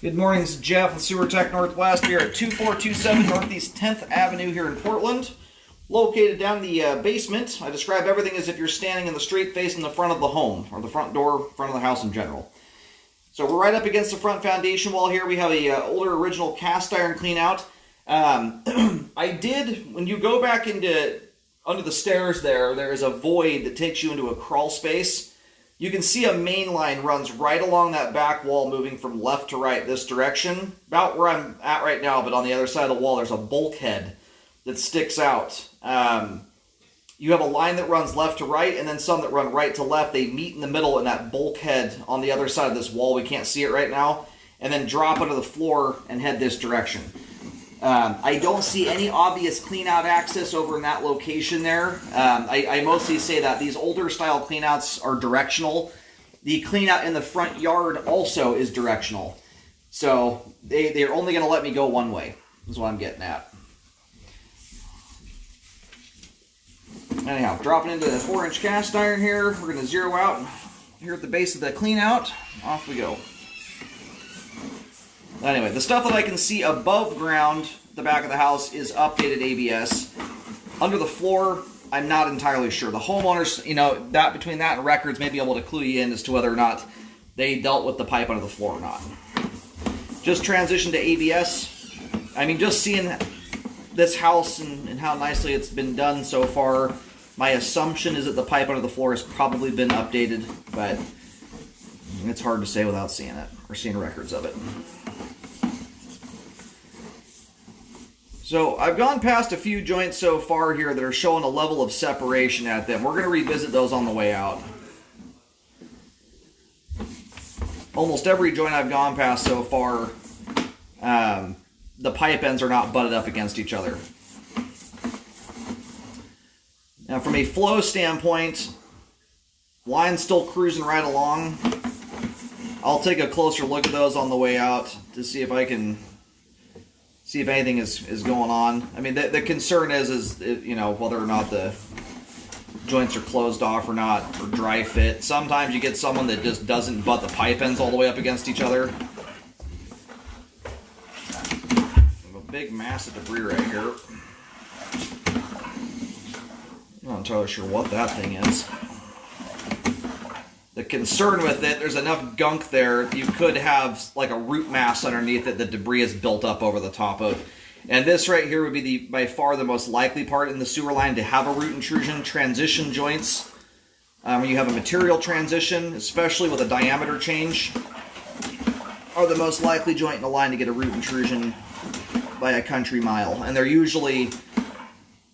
Good morning, this is Jeff with Sewer Tech Northwest here at 2427 Northeast 10th Avenue here in Portland. Located down the basement, I describe everything as if you're standing in the street facing the front of the home, or the front door, front of the house in general. So we're right up against the front foundation wall here. We have a older original cast iron clean out. I did, when you go back under the stairs there is a void that takes you into a crawl space. You can see a main line runs right along that back wall, moving from left to right this direction. About where I'm at right now, but on the other side of the wall, there's a bulkhead that sticks out. You have a line that runs left to right, and then some that run right to left. They meet in the middle in that bulkhead on the other side of this wall. We can't see it right now. And then drop onto the floor and head this direction. I don't see any obvious clean-out access over in that location there. I mostly say that these older style clean-outs are directional. The clean-out in the front yard also is directional. So they're only going to let me go one way, is what I'm getting at. Anyhow, dropping into the 4-inch cast iron here. We're going to zero out here at the base of the clean-out. Off we go. Anyway, the stuff that I can see above ground, the back of the house, is updated ABS. Under the floor, I'm not entirely sure. The homeowners, that between that and records may be able to clue you in as to whether or not they dealt with the pipe under the floor or not. Just transition to ABS. I mean, just seeing this house and how nicely it's been done so far, my assumption is that the pipe under the floor has probably been updated, but it's hard to say without seeing it or seeing records of it. So I've gone past a few joints so far here that are showing a level of separation at them. We're going to revisit those on the way out. Almost every joint I've gone past so far, the pipe ends are not butted up against each other. Now from a flow standpoint, line's still cruising right along. I'll take a closer look at those on the way out to see if I can see if anything is going on. I mean, the concern is whether or not the joints are closed off or not, or dry fit. Sometimes you get someone that just doesn't butt the pipe ends all the way up against each other. A big mass of debris right here. I'm not entirely sure what that thing is. The concern with it, there's enough gunk there, you could have like a root mass underneath it that debris is built up over the top of. And this right here would be by far the most likely part in the sewer line to have a root intrusion. Transition joints, when you have a material transition, especially with a diameter change, are the most likely joint in the line to get a root intrusion by a country mile. And they're usually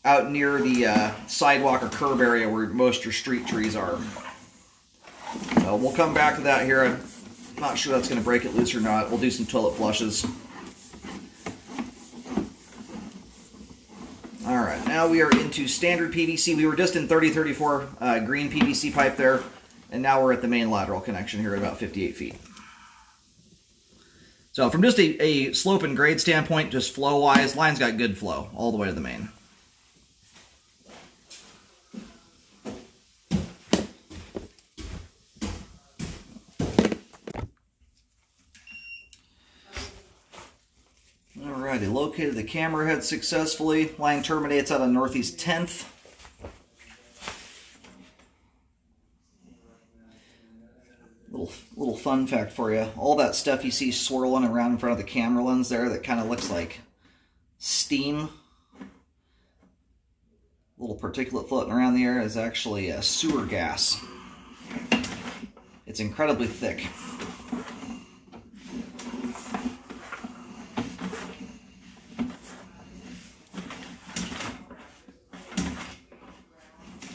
out near the sidewalk or curb area where most of your street trees are. So we'll come back to that here. I'm not sure that's going to break it loose or not. We'll do some toilet flushes. Alright, now we are into standard PVC. We were just in 3034 green PVC pipe there, and now we're at the main lateral connection here at about 58 feet. So from just a slope and grade standpoint, just flow-wise, line's got good flow all the way to the main. Alrighty, located the camera head successfully. Line terminates out on Northeast 10th. Little fun fact for you. All that stuff you see swirling around in front of the camera lens there that kind of looks like steam, little particulate floating around the air, is actually sewer gas. It's incredibly thick.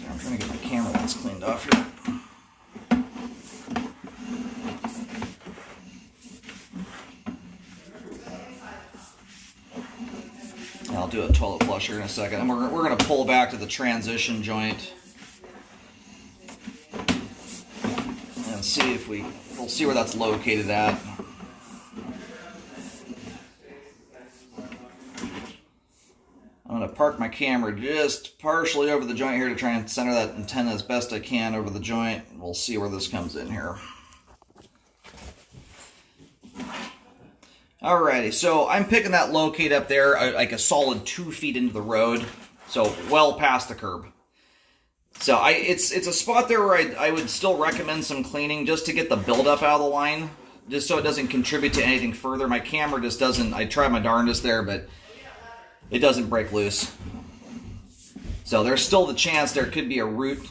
I'm trying to get my camera lens cleaned off here. I'll do a toilet flush here in a second. And we're going to pull back to the transition joint and see if we'll see where that's located at. I'm going to park my camera just partially over the joint here to try and center that antenna as best I can over the joint. We'll see where this comes in here. Alrighty, so I'm picking that locate up there like a solid 2 feet into the road, so well past the curb. So it's a spot there where I would still recommend some cleaning just to get the buildup out of the line, just so it doesn't contribute to anything further. My camera just doesn't, I try my darndest there, but it doesn't break loose. So there's still the chance there could be a root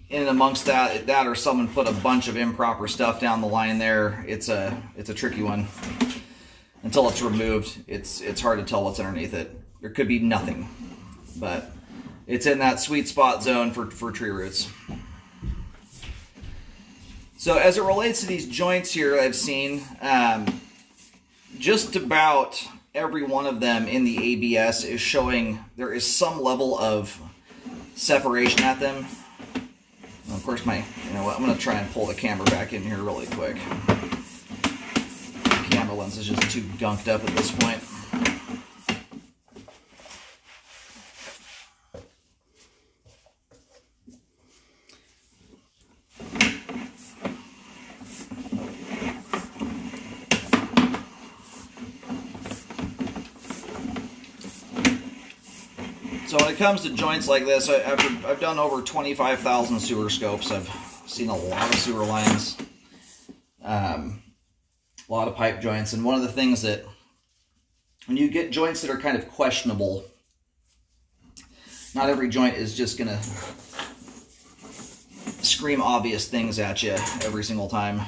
in and amongst that or someone put a bunch of improper stuff down the line there. It's a tricky one. Until it's removed, it's hard to tell what's underneath it. There could be nothing, but it's in that sweet spot zone for tree roots. So as it relates to these joints here I've seen, just about every one of them in the ABS is showing there is some level of separation at them. And of course you know what, I'm going to try and pull the camera back in here really quick. The camera lens is just too gunked up at this point. So when it comes to joints like this, I've done over 25,000 sewer scopes. I've seen a lot of sewer lines, a lot of pipe joints, and one of the things that when you get joints that are kind of questionable, not every joint is just going to scream obvious things at you every single time.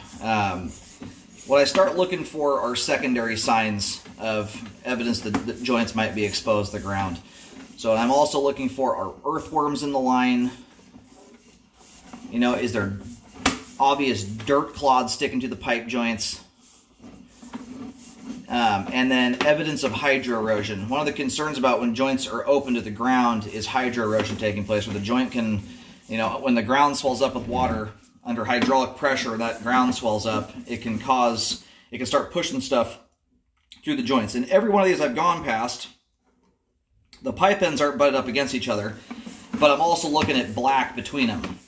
What I start looking for are secondary signs of evidence that joints might be exposed to the ground. So I'm also looking for are earthworms in the line. You know, is there obvious dirt clods sticking to the pipe joints? And then evidence of hydro erosion. One of the concerns about when joints are open to the ground is hydro erosion taking place, where the joint can, you know, when the ground swells up with water under hydraulic pressure, that ground swells up. It can start pushing stuff through the joints. And every one of these I've gone past, the pipe ends aren't butted up against each other, but I'm also looking at black between them,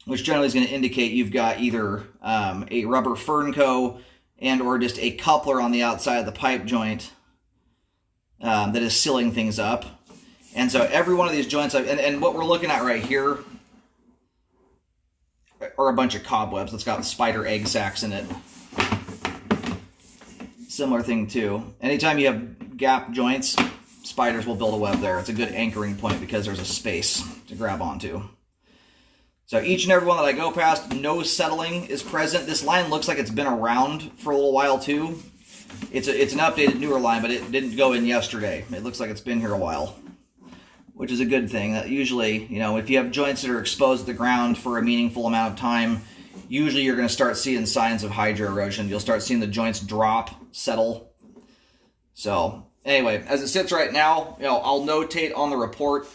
which generally is going to indicate you've got either a rubber fernco and or just a coupler on the outside of the pipe joint that is sealing things up. And so every one of these joints, and what we're looking at right here are a bunch of cobwebs that's got spider egg sacs in it. Similar thing too. Anytime you have gap joints, spiders will build a web there. It's a good anchoring point because there's a space to grab onto. So each and every one that I go past, no settling is present. This line looks like it's been around for a little while too. It's an updated, newer line, but it didn't go in yesterday. It looks like it's been here a while, which is a good thing. That usually, you know, if you have joints that are exposed to the ground for a meaningful amount of time, usually you're going to start seeing signs of hydro erosion. You'll start seeing the joints drop, settle. So anyway, as it sits right now, you know, I'll notate on the report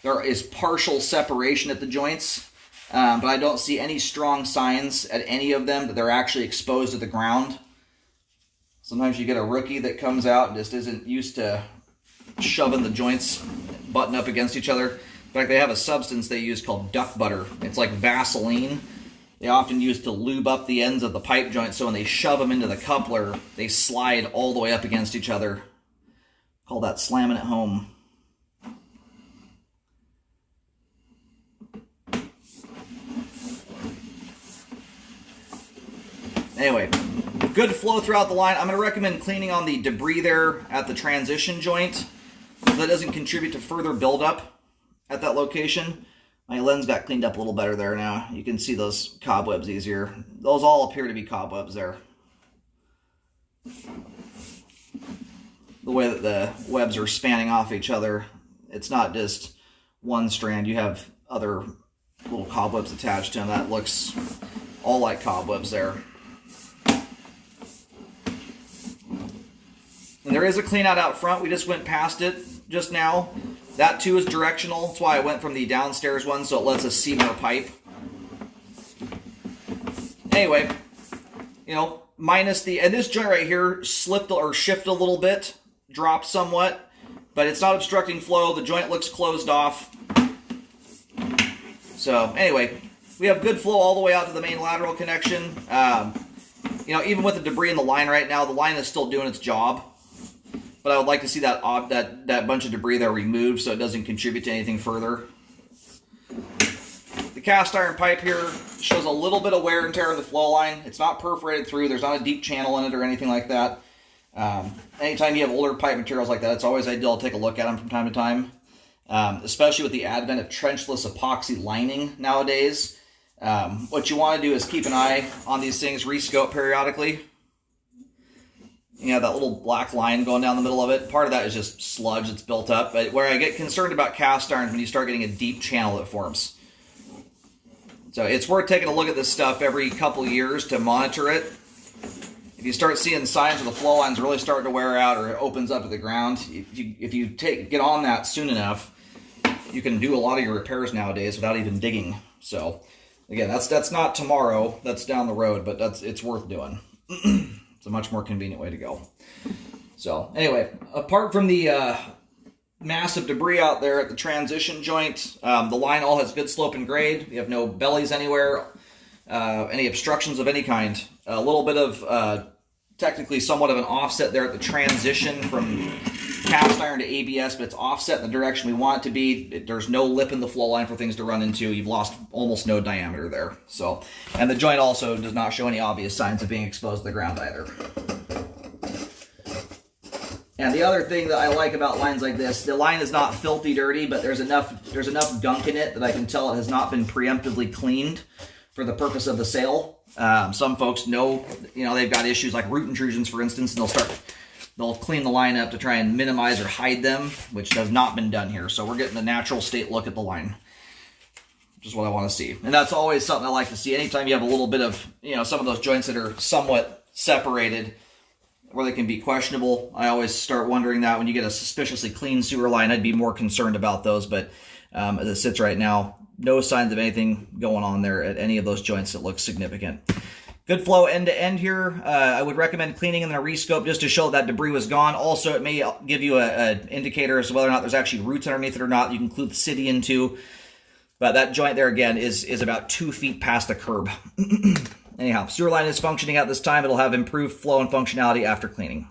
there is partial separation at the joints, but I don't see any strong signs at any of them that they're actually exposed to the ground. Sometimes you get a rookie that comes out and just isn't used to shoving the joints button up against each other. In fact, they have a substance they use called duck butter. It's like Vaseline. They often use to lube up the ends of the pipe joint, so when they shove them into the coupler, they slide all the way up against each other. Call that slamming it home. Anyway, good flow throughout the line. I'm going to recommend cleaning on the debris there at the transition joint, so that doesn't contribute to further buildup at that location. My lens got cleaned up a little better there now. You can see those cobwebs easier. Those all appear to be cobwebs there. The way that the webs are spanning off each other, it's not just one strand. You have other little cobwebs attached to them. That looks all like cobwebs there. And there is a clean out front. We just went past it just now. That too is directional. That's why I went from the downstairs one, so it lets us see more pipe. Anyway, you know, minus and this joint right here slipped or shifted a little bit, dropped somewhat, but it's not obstructing flow. The joint looks closed off. So anyway, we have good flow all the way out to the main lateral connection. you know, even with the debris in the line right now, the line is still doing its job. But I would like to see that bunch of debris there removed so it doesn't contribute to anything further. The cast iron pipe here shows a little bit of wear and tear in the flow line. It's not perforated through. There's not a deep channel in it or anything like that. Anytime you have older pipe materials like that, it's always ideal to take a look at them from time to time. Especially with the advent of trenchless epoxy lining nowadays. What you want to do is keep an eye on these things, rescope periodically. You know, that little black line going down the middle of it. Part of that is just sludge that's built up. But where I get concerned about cast iron is when you start getting a deep channel that forms. So it's worth taking a look at this stuff every couple of years to monitor it. If you start seeing signs of the flow lines really starting to wear out or it opens up to the ground, if you get on that soon enough, you can do a lot of your repairs nowadays without even digging. So again, that's not tomorrow, that's down the road, but it's worth doing. It's a much more convenient way to go. So anyway, apart from the massive debris out there at the transition joint, the line all has good slope and grade. You have no bellies anywhere, any obstructions of any kind. A little bit of technically somewhat of an offset there at the transition from cast iron to ABS, but it's offset in the direction we want it to be. There's no lip in the flow line for things to run into. You've lost almost no diameter there. So, and the joint also does not show any obvious signs of being exposed to the ground either. And the other thing that I like about lines like this, the line is not filthy dirty, but there's enough gunk in it that I can tell it has not been preemptively cleaned for the purpose of the sale. Some folks know, they've got issues like root intrusions, for instance, and they'll clean the line up to try and minimize or hide them, which has not been done here. So we're getting a natural state look at the line, which is what I want to see. And that's always something I like to see. Anytime you have a little bit of, some of those joints that are somewhat separated, where they can be questionable, I always start wondering that. When you get a suspiciously clean sewer line, I'd be more concerned about those. But as it sits right now, no signs of anything going on there at any of those joints that look significant. Good flow end to end here. I would recommend cleaning and then a rescope just to show that debris was gone. Also, it may give you an indicator as to whether or not there's actually roots underneath it or not. You can include the city into. But that joint there, again, is about 2 feet past the curb. Anyhow, sewer line is functioning at this time. It'll have improved flow and functionality after cleaning.